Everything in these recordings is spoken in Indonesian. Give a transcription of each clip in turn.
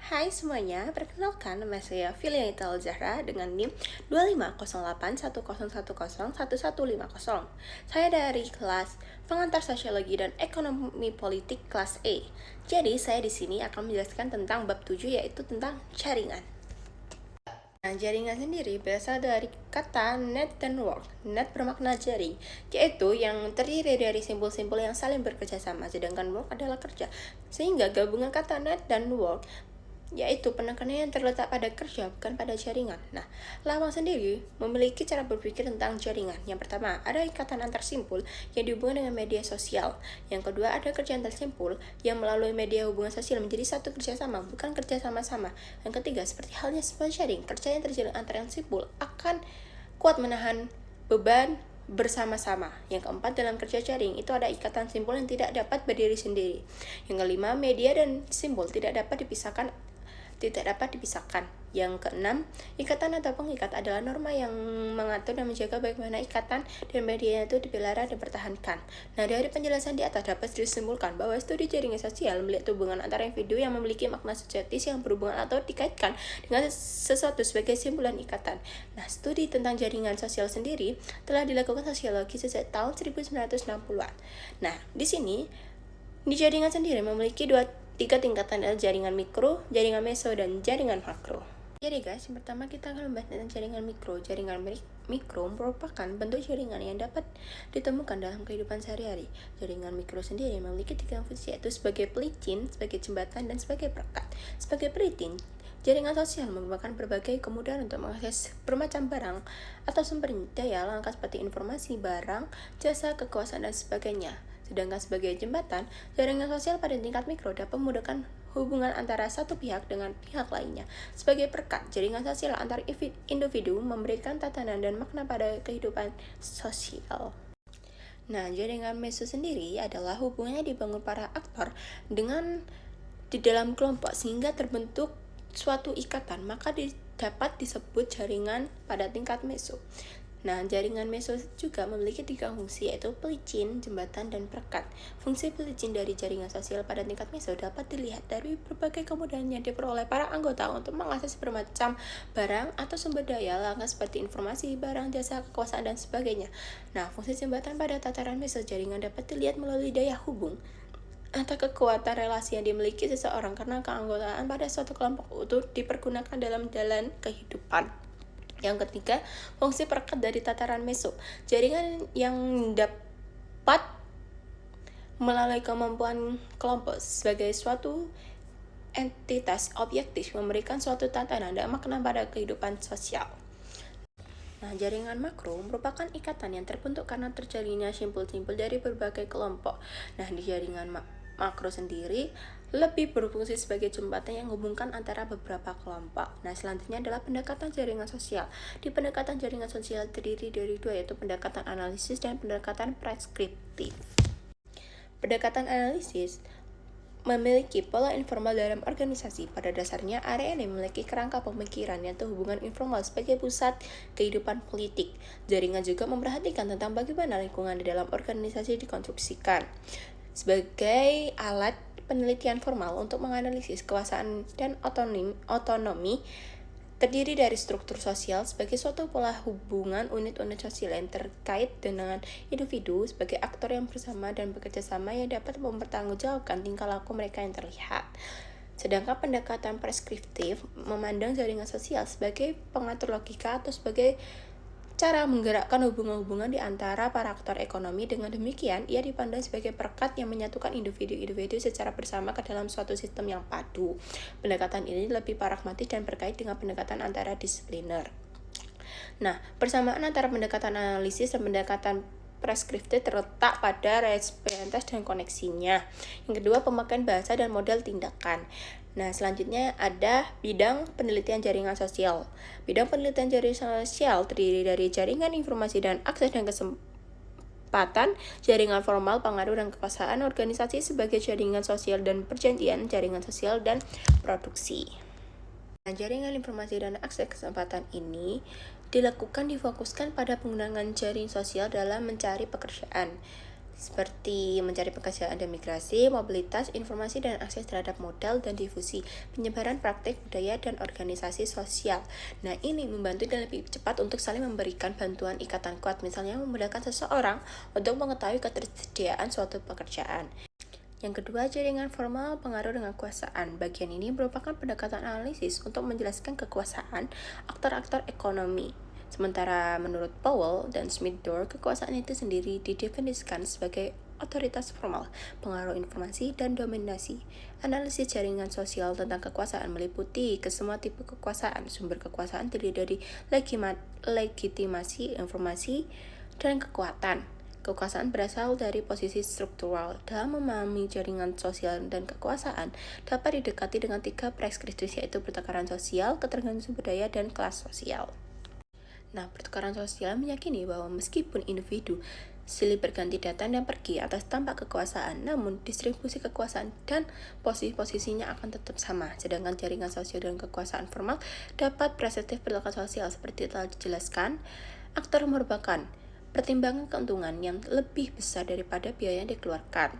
Hai semuanya, perkenalkan nama saya Filianital Zahra dengan NIM 250810101150. Saya dari kelas Pengantar Sosiologi dan Ekonomi Politik kelas E. Jadi, saya di sini akan menjelaskan tentang bab 7 yaitu tentang jaringan. Nah, jaringan sendiri berasal dari kata net dan work. Net bermakna jaring, yaitu yang terdiri dari simbol-simbol yang saling bekerja sama, sedangkan work adalah kerja. Sehingga gabungan kata net dan work yaitu penekanannya yang terletak pada kerja, bukan pada jaringan. Nah, Lawang sendiri memiliki cara berpikir tentang jaringan. Yang pertama, ada ikatan antar simpul yang dihubungkan dengan media sosial. Yang kedua, ada kerja antar simpul yang melalui media hubungan sosial menjadi satu kerjasama, bukan kerja sama-sama. Yang ketiga, seperti halnya sebuah jaring, kerja yang terjalin antar yang simpul akan kuat menahan beban bersama-sama. Yang keempat, dalam kerja jaring itu ada ikatan simpul yang tidak dapat berdiri sendiri. Yang kelima, media dan simpul tidak dapat dipisahkan. Yang keenam, ikatan atau pengikat adalah norma yang mengatur dan menjaga bagaimana ikatan dan medianya itu dipelihara dan dipertahankan. Nah, dari penjelasan di atas dapat disimpulkan bahwa studi jaringan sosial melihat hubungan antara individu yang memiliki makna sosiologis yang berhubungan atau dikaitkan dengan sesuatu sebagai simpulan ikatan. Nah, studi tentang jaringan sosial sendiri telah dilakukan sosiologi sejak tahun 1960-an. Nah, di sini di jaringan sendiri memiliki tiga tingkatan, adalah jaringan mikro, jaringan meso, dan jaringan makro. Jadi guys, yang pertama kita akan membahas tentang jaringan mikro. Jaringan mikro merupakan bentuk jaringan yang dapat ditemukan dalam kehidupan sehari-hari. Jaringan mikro sendiri memiliki tiga fungsi, yaitu sebagai pelicin, sebagai jembatan, dan sebagai perekat. Sebagai pelicin, jaringan sosial merupakan berbagai kemudahan untuk mengakses bermacam barang atau sumber daya langka seperti informasi, barang, jasa, kekuasaan, dan sebagainya. Sedangkan sebagai jembatan, jaringan sosial pada tingkat mikro dapat memudahkan hubungan antara satu pihak dengan pihak lainnya. Sebagai perekat, jaringan sosial antar individu memberikan tatanan dan makna pada kehidupan sosial. Nah, jaringan meso sendiri adalah hubungannya dibangun para aktor dengan di dalam kelompok sehingga terbentuk suatu ikatan, maka dapat disebut jaringan pada tingkat meso. Nah, jaringan meso juga memiliki tiga fungsi, yaitu pelicin, jembatan, dan perekat. Fungsi pelicin dari jaringan sosial pada tingkat meso dapat dilihat dari berbagai kemudahan yang diperoleh para anggota untuk mengakses bermacam barang atau sumber daya langka seperti informasi, barang, jasa, kekuasaan, dan sebagainya. Nah, fungsi jembatan pada tataran meso jaringan dapat dilihat melalui daya hubung atau kekuatan relasi yang dimiliki seseorang karena keanggotaan pada suatu kelompok itu dipergunakan dalam jalan kehidupan. Yang ketiga, fungsi perekat dari tataran meso. Jaringan yang dapat melalui kemampuan kelompok sebagai suatu entitas objektif memberikan suatu tatanan dan makna pada kehidupan sosial. Nah, jaringan makro merupakan ikatan yang terbentuk karena terjalinnya simpul-simpul dari berbagai kelompok. Nah, di jaringan makro sendiri lebih berfungsi sebagai jembatan yang menghubungkan antara beberapa kelompok. Nah, selanjutnya adalah pendekatan jaringan sosial. Di pendekatan jaringan sosial terdiri dari dua, yaitu pendekatan analisis dan pendekatan preskriptif. Pendekatan analisis memiliki pola informal dalam organisasi. Pada dasarnya, area ini memiliki kerangka pemikiran yaitu hubungan informal sebagai pusat kehidupan politik. Jaringan juga memperhatikan tentang bagaimana lingkungan di dalam organisasi dikonstruksikan sebagai alat penelitian formal untuk menganalisis kekuasaan dan otonomi terdiri dari struktur sosial sebagai suatu pola hubungan unit-unit sosial yang terkait dengan individu sebagai aktor yang bersama dan bekerja sama yang dapat mempertanggungjawabkan tingkah laku mereka yang terlihat. Sedangkan pendekatan preskriptif memandang jaringan sosial sebagai pengatur logika atau sebagai cara menggerakkan hubungan-hubungan di antara para aktor ekonomi. Dengan demikian, ia dipandang sebagai perekat yang menyatukan individu-individu secara bersama ke dalam suatu sistem yang padu. Pendekatan ini lebih pragmatis dan berkait dengan pendekatan antara disipliner. Nah, persamaan antara pendekatan analisis dan pendekatan preskriptif terletak pada resipientas dan koneksinya. Yang kedua, pemakaian bahasa dan model tindakan. Nah, selanjutnya ada bidang penelitian jaringan sosial. Bidang penelitian jaringan sosial terdiri dari jaringan informasi dan akses dan kesempatan, jaringan formal, pengaruh dan kekuasaan organisasi sebagai jaringan sosial dan perjanjian, jaringan sosial dan produksi. Nah, jaringan informasi dan akses kesempatan ini difokuskan pada penggunaan jaring sosial dalam mencari pekerjaan. seperti mencari pekerjaan dan migrasi, mobilitas, informasi dan akses terhadap modal dan difusi, penyebaran praktik budaya dan organisasi sosial. Nah, ini membantu dan lebih cepat untuk saling memberikan bantuan ikatan kuat, misalnya memudahkan seseorang untuk mengetahui ketersediaan suatu pekerjaan. Yang kedua, jaringan formal pengaruh dengan kekuasaan. Bagian ini merupakan pendekatan analisis untuk menjelaskan kekuasaan aktor-aktor ekonomi. Sementara menurut Powell dan Smith-Dorr, kekuasaan itu sendiri didefinisikan sebagai otoritas formal, pengaruh informasi, dan dominasi. Analisis jaringan sosial tentang kekuasaan meliputi kesemua tipe kekuasaan. Sumber kekuasaan terdiri dari legitimasi, informasi, dan kekuatan. Kekuasaan berasal dari posisi struktural. Dalam memahami jaringan sosial dan kekuasaan, dapat didekati dengan 3 preskripsi, yaitu pertukaran sosial, ketergantungan sumber daya, dan kelas sosial. Nah, pertukaran sosial meyakini bahwa meskipun individu silih berganti datang dan pergi atas tampak kekuasaan, namun distribusi kekuasaan dan posisinya akan tetap sama. Sedangkan jaringan sosial dan kekuasaan formal dapat perspektif pertukaran sosial seperti telah dijelaskan. Aktor merupakan pertimbangan keuntungan yang lebih besar daripada biaya yang dikeluarkan.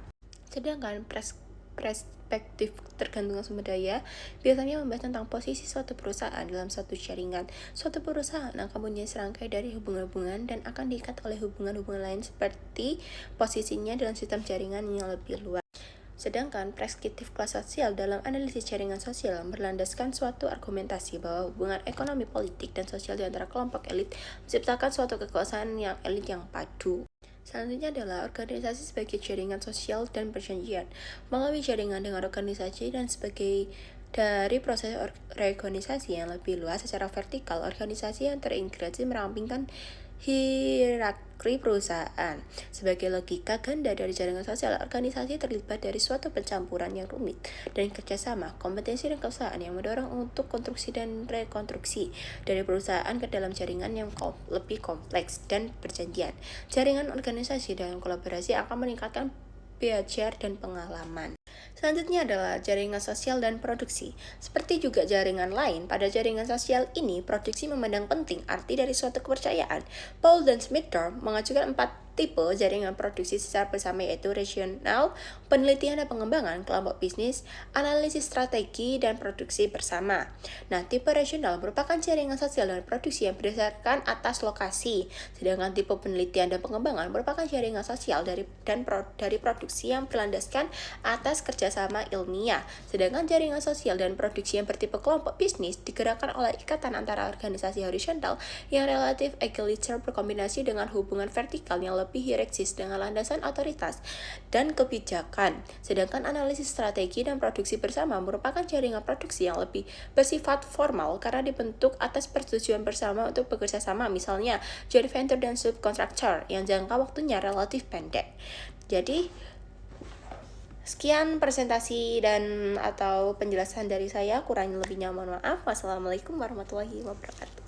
Sedangkan perspektif tergantung sumber daya biasanya membahas tentang posisi suatu perusahaan dalam satu jaringan. Suatu perusahaan akan punya serangkai dari hubungan-hubungan dan akan diikat oleh hubungan-hubungan lain seperti posisinya dalam sistem jaringan yang lebih luas. Sedangkan preskriptif kelas sosial dalam analisis jaringan sosial berlandaskan suatu argumentasi bahwa hubungan ekonomi, politik, dan sosial di antara kelompok elit menciptakan suatu kekuasaan yang elit yang padu. Selanjutnya adalah organisasi sebagai jaringan sosial dan perjanjian. Melalui jaringan dengan organisasi dan sebagai dari proses reorganisasi yang lebih luas secara vertikal, organisasi yang terintegrasi merampingkan hierarki perusahaan. Sebagai logika ganda dari jaringan sosial, organisasi terlibat dari suatu pencampuran yang rumit dan kerjasama, kompetensi dan keusahaan yang mendorong untuk konstruksi dan rekonstruksi dari perusahaan ke dalam jaringan yang lebih kompleks dan perjanjian. Jaringan organisasi dalam kolaborasi akan meningkatkan belajar dan pengalaman. Selanjutnya adalah jaringan sosial dan produksi. Seperti juga jaringan lain, pada jaringan sosial ini, produksi memandang penting arti dari suatu kepercayaan. Paul dan Smith-Dorr mengajukan 4 tipe jaringan produksi secara bersama, yaitu regional, penelitian dan pengembangan, kelompok bisnis, analisis strategi, dan produksi bersama. Nah, tipe regional merupakan jaringan sosial dan produksi yang berdasarkan atas lokasi, sedangkan tipe penelitian dan pengembangan merupakan jaringan sosial dari produksi yang berlandaskan atas kerjasama ilmiah. Sedangkan jaringan sosial dan produksi yang bertipe kelompok bisnis digerakkan oleh ikatan antara organisasi horizontal yang relatif egaliter berkombinasi dengan hubungan vertikal yang lebih hierarkis dengan landasan otoritas dan kebijakan. Sedangkan analisis strategi dan produksi bersama merupakan jaringan produksi yang lebih bersifat formal karena dibentuk atas persetujuan bersama untuk bekerja sama, misalnya joint venture dan subkontraktor yang jangka waktunya relatif pendek. Jadi, sekian presentasi dan atau penjelasan dari saya, kurang lebihnya mohon maaf. Wassalamualaikum warahmatullahi wabarakatuh.